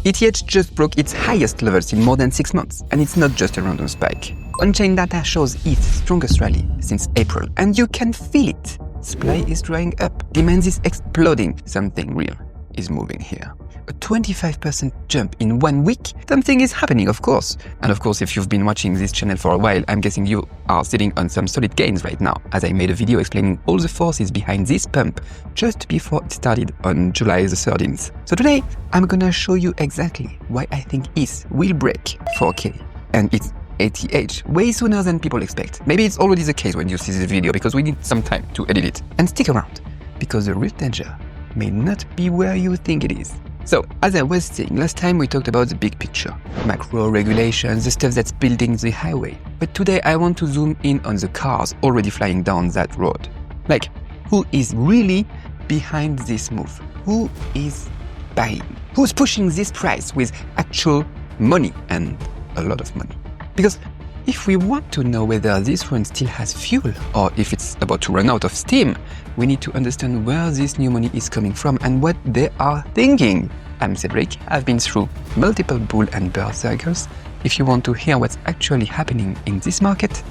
ETH just broke its highest levels in more than 6 months, and it's not just a random spike. On-chain data shows ETH's strongest rally since April, and you can feel it. Supply is drying up, demand is exploding, something real is moving here. A 25% jump in 1 week? Something is happening, of course. And of course, if you've been watching this channel for a while, I'm guessing you are sitting on some solid gains right now, as I made a video explaining all the forces behind this pump just before it started on July the 13th. So today, I'm gonna show you exactly why I think ETH will break 4K. And it's ETH way sooner than people expect. Maybe it's already the case when you see this video, because we need some time to edit it. And stick around, because the real danger may not be where you think it is. So, as I was saying, last time we talked about the big picture, macro regulations, the stuff that's building the highway. But today I want to zoom in on the cars already flying down that road. Like, who is really behind this move? Who is buying? Who's pushing this price with actual money, and a lot of money? Because if we want to know whether this run still has fuel or if it's about to run out of steam, we need to understand where this new money is coming from and what they are thinking. I'm Cédric. I've been through multiple bull and bear cycles. If you want to hear what's actually happening in this market,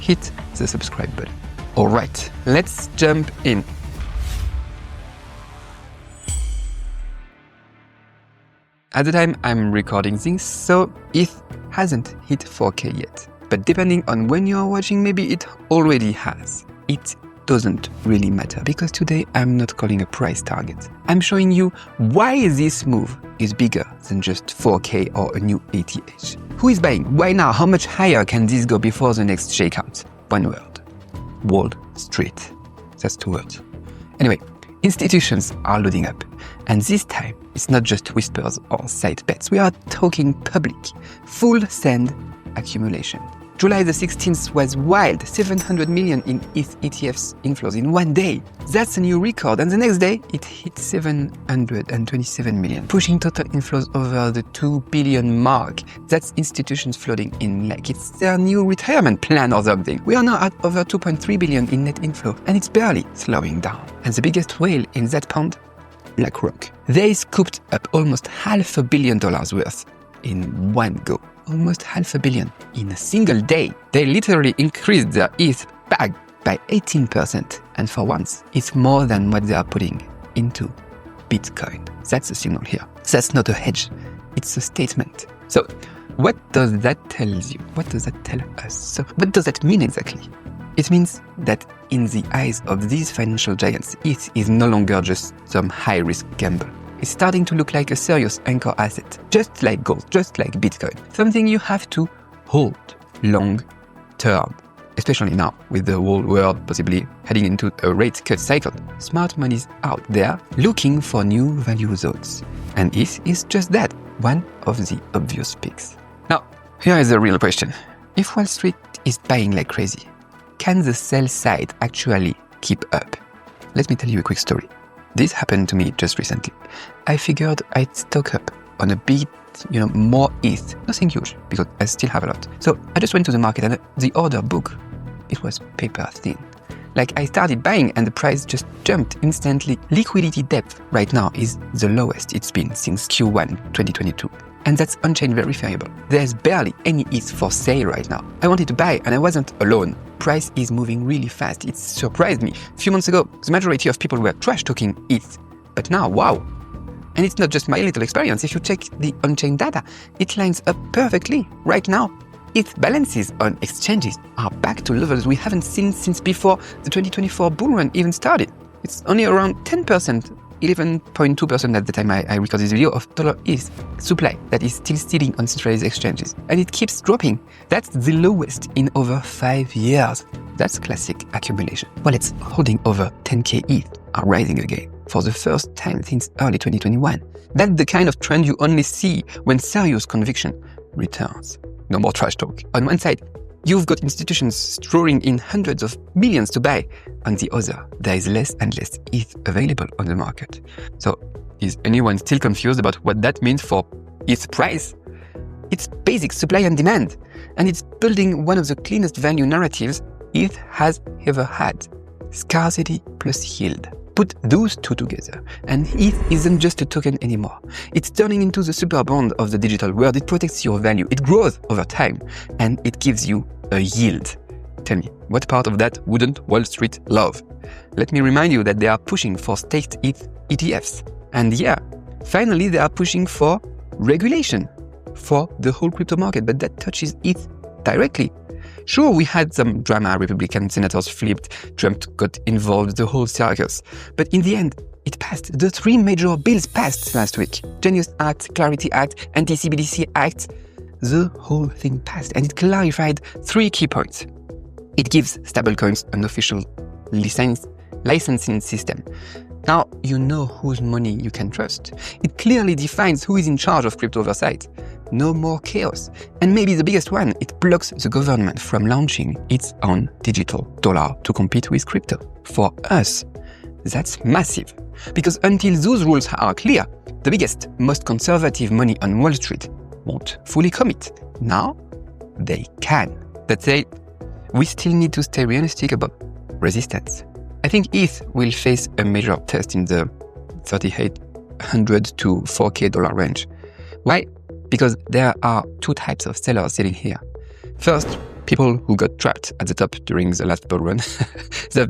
hit the subscribe button. Alright, let's jump in. At the time I'm recording this, so ETH hasn't hit 4K yet. But depending on when you are watching, maybe it already has. It doesn't really matter, because today I'm not calling a price target. I'm showing you why this move is bigger than just 4K or a new ETH. Who is buying? Why now? How much higher can this go before the next shakeout? One word. Wall Street. That's 2 words. Anyway, institutions are loading up. And this time, it's not just whispers or side bets. We are talking public, full send accumulation. July the 16th was wild, 700 million in ETH ETFs inflows in 1 day. That's a new record, and the next day it hit 727 million, pushing total inflows over the 2 billion mark. That's institutions flooding in like it's their new retirement plan or something. We are now at over 2.3 billion in net inflow, and it's barely slowing down. And the biggest whale in that pond? BlackRock. They scooped up almost $500 million worth in one go. Almost $500 million in a single day. They literally increased their ETH bag by 18%. And for once, it's more than what they are putting into Bitcoin. That's the signal here. That's not a hedge. It's a statement. So what does that tell you? What does that tell us? So what does that mean exactly? It means that in the eyes of these financial giants, ETH is no longer just some high-risk gamble. It's starting to look like a serious anchor asset, just like gold, just like Bitcoin. Something you have to hold long term, especially now with the whole world possibly heading into a rate cut cycle. Smart money's out there looking for new value zones. And ETH is just that, one of the obvious picks. Now, here is the real question. If Wall Street is buying like crazy, can the sell side actually keep up? Let me tell you a quick story. This happened to me just recently. I figured I'd stock up on a bit, more ETH. Nothing huge, because I still have a lot. So I just went to the market and the order book, it was paper thin. Like I started buying and the price just jumped instantly. Liquidity depth right now is the lowest it's been since Q1 2022. And that's on-chain verifiable. There's barely any ETH for sale right now. I wanted to buy and I wasn't alone. Price is moving really fast. It surprised me. A few months ago, the majority of people were trash talking ETH. But now, wow. And it's not just my little experience. If you check the on-chain data, it lines up perfectly. Right now, ETH balances on exchanges are back to levels we haven't seen since before the 2024 bull run even started. It's only around 10%. 11.2% at the time I recorded this video of total ETH supply that is still sitting on centralized exchanges. And it keeps dropping. That's the lowest in over 5 years. That's classic accumulation. Wallets holding over 10k ETH are rising again for the first time since early 2021. That's the kind of trend you only see when serious conviction returns. No more trash talk. On one side, you've got institutions strolling in hundreds of millions to buy. On the other, there is less and less ETH available on the market. So, is anyone still confused about what that means for ETH price? It's basic supply and demand, and it's building one of the cleanest value narratives ETH has ever had. Scarcity plus yield. Put those two together, and ETH isn't just a token anymore. It's turning into the super bond of the digital world. It protects your value, it grows over time, and it gives you a yield. Tell me, what part of that wouldn't Wall Street love? Let me remind you that they are pushing for staked ETH ETFs. And yeah, finally they are pushing for regulation for the whole crypto market, but that touches ETH directly. Sure, we had some drama, Republican senators flipped, Trump got involved, the whole circus. But in the end, it passed. The 3 major bills passed last week. Genius Act, Clarity Act, Anti-CBDC Act. The whole thing passed, and it clarified 3 key points. It gives stablecoins an official licensing system. Now you know whose money you can trust. It clearly defines who is in charge of crypto oversight. No more chaos. And maybe the biggest one, it blocks the government from launching its own digital dollar to compete with crypto. For us, that's massive. Because until those rules are clear, the biggest, most conservative money on Wall Street won't fully commit. Now, they can. That said, we still need to stay realistic about resistance. I think ETH will face a major test in the $3,800 to $4,000 range. Why? Because there are 2 types of sellers sitting here. First, people who got trapped at the top during the last bull run. They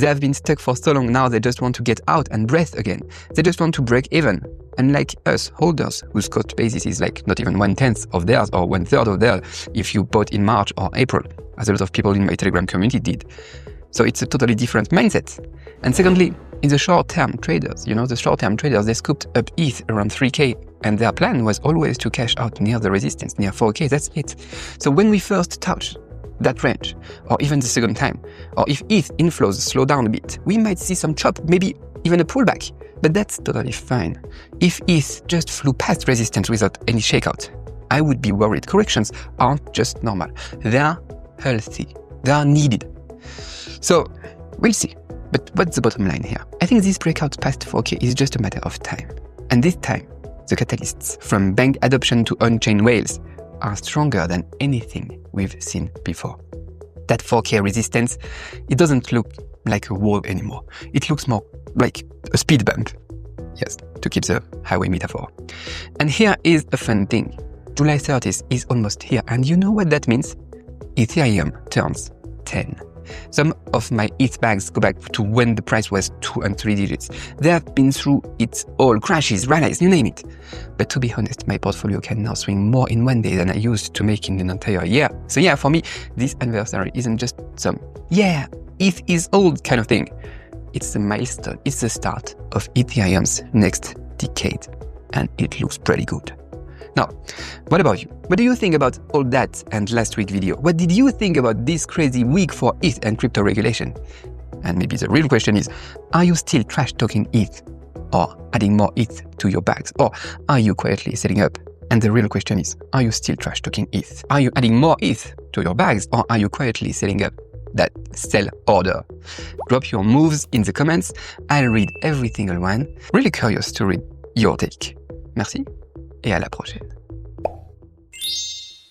have been stuck for so long now, they just want to get out and breathe again. They just want to break even. Unlike us, holders, whose cost basis is like not even 1/10 of theirs or 1/3 of theirs if you bought in March or April, as a lot of people in my Telegram community did. So it's a totally different mindset. And secondly, in the short-term traders, they scooped up ETH around 3K, and their plan was always to cash out near the resistance, near 4K, that's it. So when we first touch that range, or even the second time, or if ETH inflows slow down a bit, we might see some chop, maybe even a pullback. But that's totally fine. If ETH just flew past resistance without any shakeout, I would be worried. Corrections aren't just normal. They are healthy. They are needed. So, we'll see. But what's the bottom line here? I think this breakout past 4K is just a matter of time. And this time, the catalysts, from bank adoption to on-chain whales, are stronger than anything we've seen before. That 4K resistance, it doesn't look like a wall anymore. It looks more like a speed bump. Yes, to keep the highway metaphor. And here is a fun thing. July 30th is almost here, and you know what that means? Ethereum turns 10. Some of my ETH bags go back to when the price was 2 and 3 digits. They have been through its all crashes, rallies, you name it. But to be honest, my portfolio can now swing more in one day than I used to make in an entire year. So yeah, for me, this anniversary isn't just some, ETH is old kind of thing. It's a milestone. It's the start of Ethereum's next decade. And it looks pretty good. Now, what about you? What do you think about all that and last week's video? What did you think about this crazy week for ETH and crypto regulation? And maybe the real question is, are you still trash talking ETH? Or adding more ETH to your bags? Or are you quietly setting up? And the real question is, are you still trash talking ETH? Are you adding more ETH to your bags? Or are you quietly setting up that sell order? Drop your moves in the comments. I'll read every single one. Really curious to read your take. Merci et à la prochaine.